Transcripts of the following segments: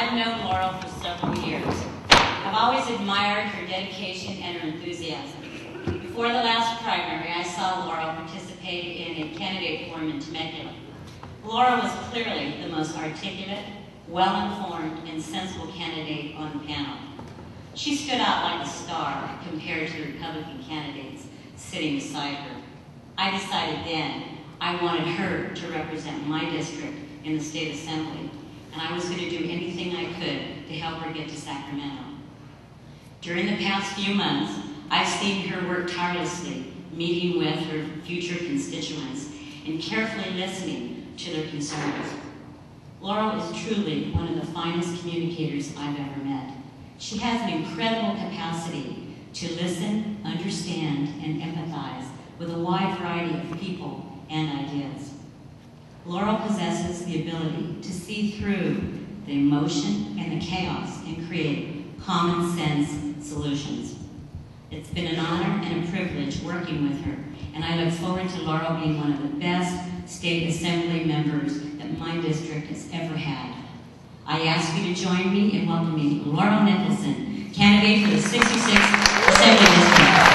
I've known Laurel for several years. I've always admired her dedication and her enthusiasm. Before the last primary, I saw Laurel participate in a candidate forum in Temecula. Laurel was clearly the most articulate, well-informed, and sensible candidate on the panel. She stood out like a star compared to the Republican candidates sitting beside her. I decided then I wanted her to represent my district in the state assembly, and I was going to do anything I could to help her get to Sacramento. During the past few months, I've seen her work tirelessly, meeting with her future constituents and carefully listening to their concerns. Laurel is truly one of the finest communicators I've ever met. She has an incredible capacity to listen, understand, and empathize with a wide variety of people and ideas. Laurel possesses the ability to see through the emotion and the chaos and create common sense solutions. It's been an honor and a privilege working with her, and I look forward to Laurel being one of the best state assembly members that my district has ever had. I ask you to join me in welcoming Laurel Nicholson, candidate for the 66th Assembly District.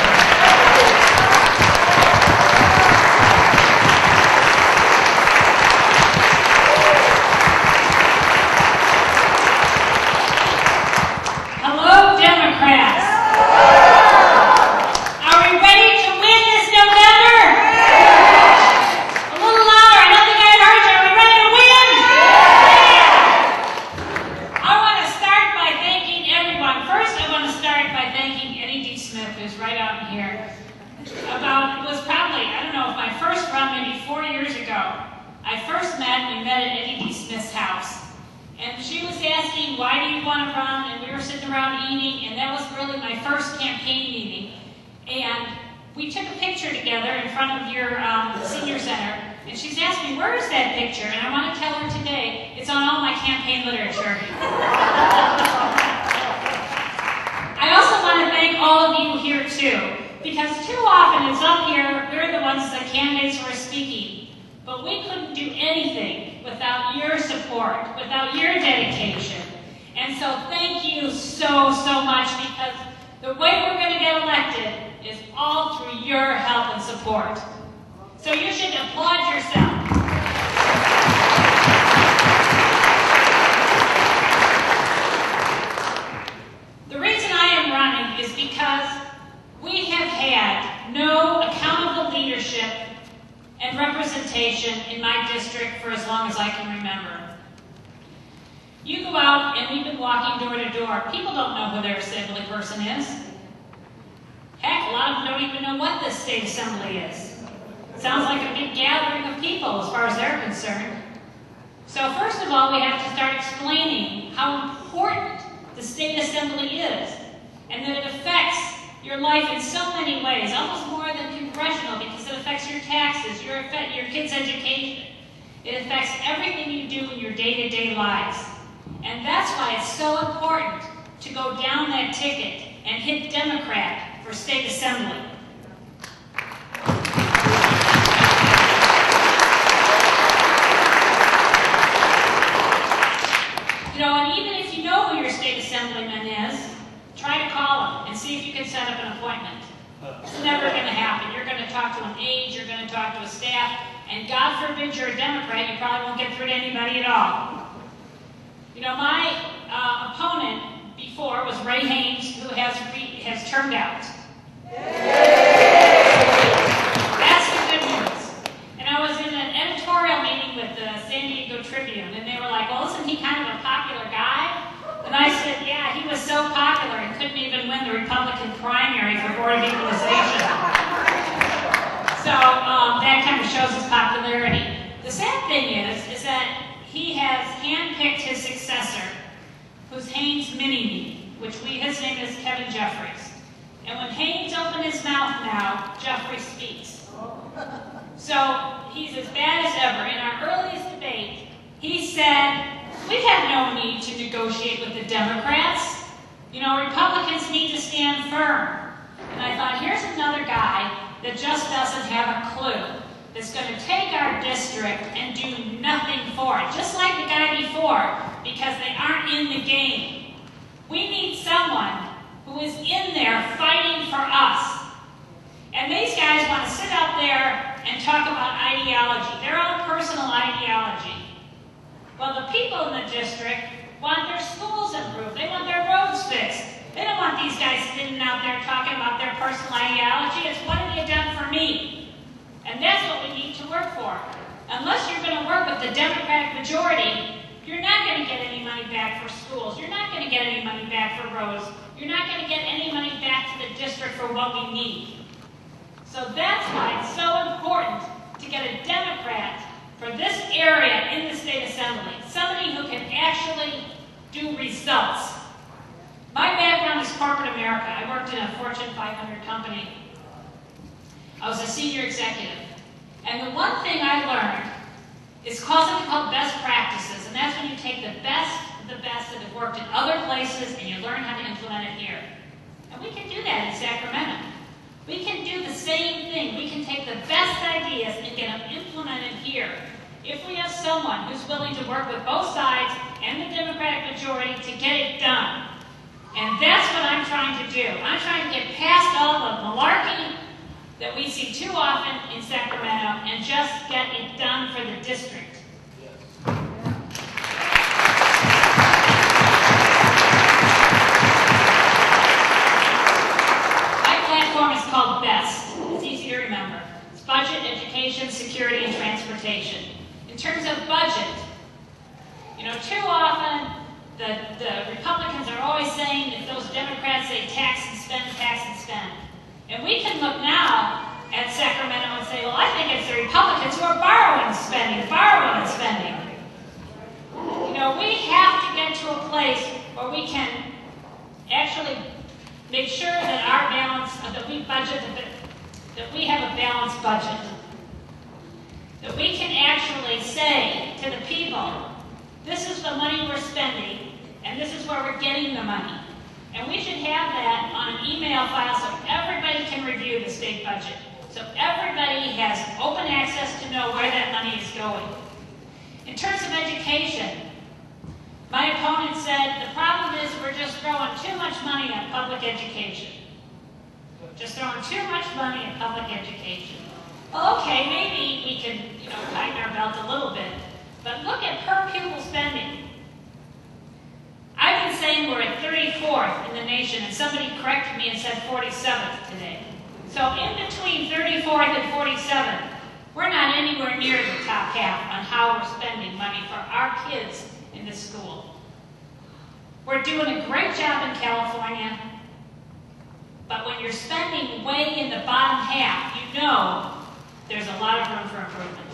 And that's why it's so important to go down that ticket and hit Democrat for state assembly. You know, and even if you know who your state assemblyman is, try to call him and see if you can set up an appointment. It's never going to happen. You're going to talk to an aide, you're going to talk to a staff, and God forbid you're a Democrat, you probably won't get through to anybody at all. You know, my opponent before was Ray Haynes, who has turned out. That's the good news. And I was in an editorial meeting with the San Diego Tribune, and they were like, well, isn't he kind of a popular guy? And I said, yeah, he was so popular he couldn't even win the Republican primary for Board of Equalization. So that kind of shows his popularity. The sad thing is that he has handpicked his successor, who's Haynes Mini-Me, which his name is Kevin Jeffries. And when Haynes opened his mouth now, Jeffries speaks. So he's as bad as ever. In our earliest debate, he said, we have no need to negotiate with the Democrats. You know, Republicans need to stand firm. And I thought, here's another guy that just doesn't have a clue, that's going to take our district and do nothing for it, just like the guy before, because they aren't aren't in the game. We need someone who is in there fighting for us. And these guys want to sit out there and talk about ideology, their own personal ideology. Well, the people in the district want their schools improved. They want their roads fixed. They don't want these guys sitting out there talking about their personal ideology. It's what have you done for me? And that's what we need to work for. Unless you're going to work with the Democratic majority, you're not going to get any money back for schools. You're not going to get any money back for roads. You're not going to get any money back to the district for what we need. So that's why it's so important to get a Democrat for this area in the state assembly. Somebody who can actually do results. My background is corporate America. I worked in a Fortune 500 company. I was a senior executive. And the one thing I learned is something called best practices. And that's when you take the best that have worked in other places and you learn how to implement it here. And we can do that in Sacramento. We can do the same thing. We can take the best ideas and get them implemented here. If we have someone who's willing to work with both sides and the Democratic majority to get it done. And that's what I'm trying to do. I'm trying to get past all the malarkey that we see too often in Sacramento and just get it done for the district. My platform is called BEST. It's easy to remember. It's budget, education, security, and transportation. In terms of budget, too often the Republicans are always saying that those Democrats say tax and spend, tax and spend. And we can look now at Sacramento and say, well, I think it's the Republicans who are borrowing and spending. We have to get to a place where we can actually make sure that our balance, that we have a balanced budget. That we can actually say to the people, this is the money we're spending, and this is where we're getting the money. And we should have that on an email file so everybody can review the state budget. So everybody has open access to know where that money is going. In terms of education, my opponent said the problem is we're just throwing too much money at public education. Just throwing too much money at public education. Well, okay, maybe we can, tighten our belt a little bit. But look at per pupil spending. I've been saying we're at 34th in the nation, and somebody corrected me and said 47th today. So in between 34th and 47th, we're not anywhere near the top half on how we're spending money for our kids in the school. We're doing a great job in California, but when you're spending way in the bottom half, there's a lot of room for improvement.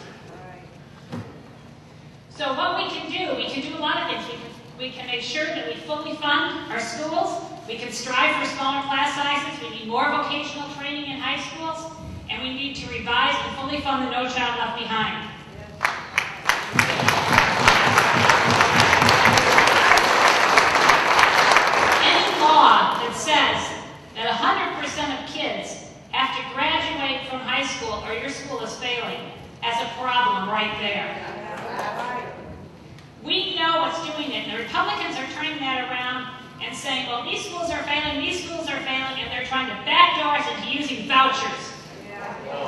So what we can do a lot of things. We can make sure that we fully fund our schools. We can strive for smaller class sizes. We need more vocational training in high schools. And we need to revise and fully fund the No Child Left Behind. Any law that says that 100% of kids have to graduate from high school or your school is failing has a problem right there. We know what's doing it. The Republicans are turning that around and saying, well, these schools are failing, and they're trying to backdoor us into using vouchers.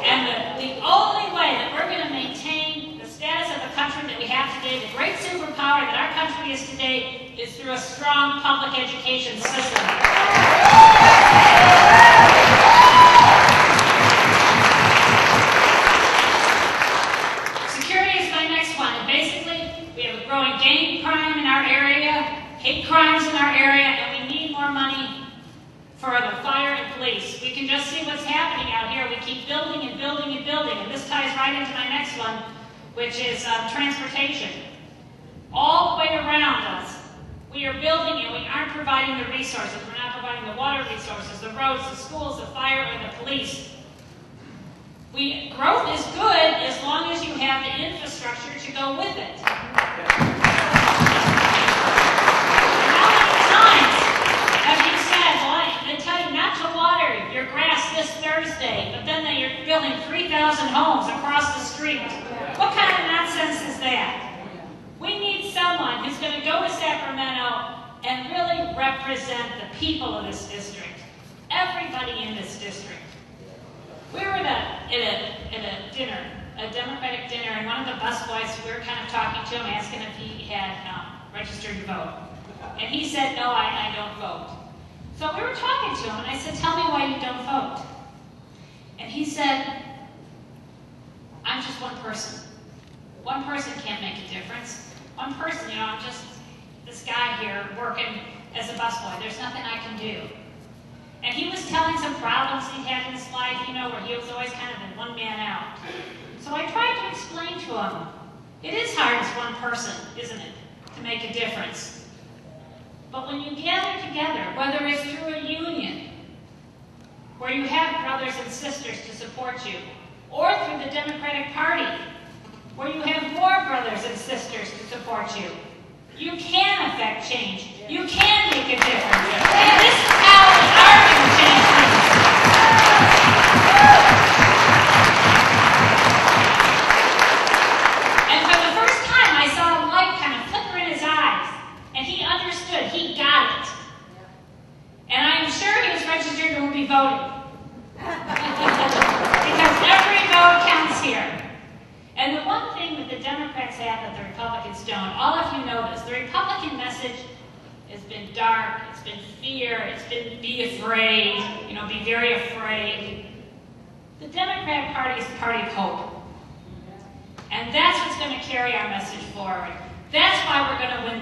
And the only way that we're going to maintain the status of the country that we have today, the great superpower that our country is today, is through a strong public education system. Security is my next one. And basically, we have a growing gang crime in our area, hate crimes in our area, and we need more money for the fire and police. We can just see what's happening out here. We keep building and building and building, and this ties right into my next one, which is transportation. All the way around us, we are building and we aren't providing the resources. We're not providing the water resources, the roads, the schools, the fire, and the police. Growth is good as long as you have the infrastructure to go with it. How many times have you said, well, they tell you not to water your grass this Thursday, but then you're building 3,000 homes across the street? What kind of nonsense is that? We need someone who's going to go to Sacramento represent the people of this district, everybody in this district. We were at a dinner, a Democratic dinner, and one of the busboys, we were kind of talking to him, asking if he had registered to vote. And he said, no, I don't vote. So we were talking to him, and I said, tell me why you don't vote. And he said, I'm just one person. One person can't make a difference. One person, you know, I'm just this guy here working as a busboy. There's nothing I can do. And he was telling some problems he had in his life, you know, where he was always kind of the one man out. So I tried to explain to him, it is hard as one person, isn't it, to make a difference. But when you gather together, whether it's through a union, where you have brothers and sisters to support you, or through the Democratic Party, where you have more brothers and sisters to support you, you can affect change. You can make a difference. And this is how we are going to change things. And for the first time, I saw a light kind of flicker in his eyes, and he understood. He got it. And I am sure he was registered and will be voting. Because every vote counts here. And the one thing that the Democrats have that the Republicans don't, all of you know this, the Republican message has been dark, it's been fear, it's been be afraid, you know, be very afraid. The Democratic Party is the party of hope. And that's what's going to carry our message forward. That's why we're going to win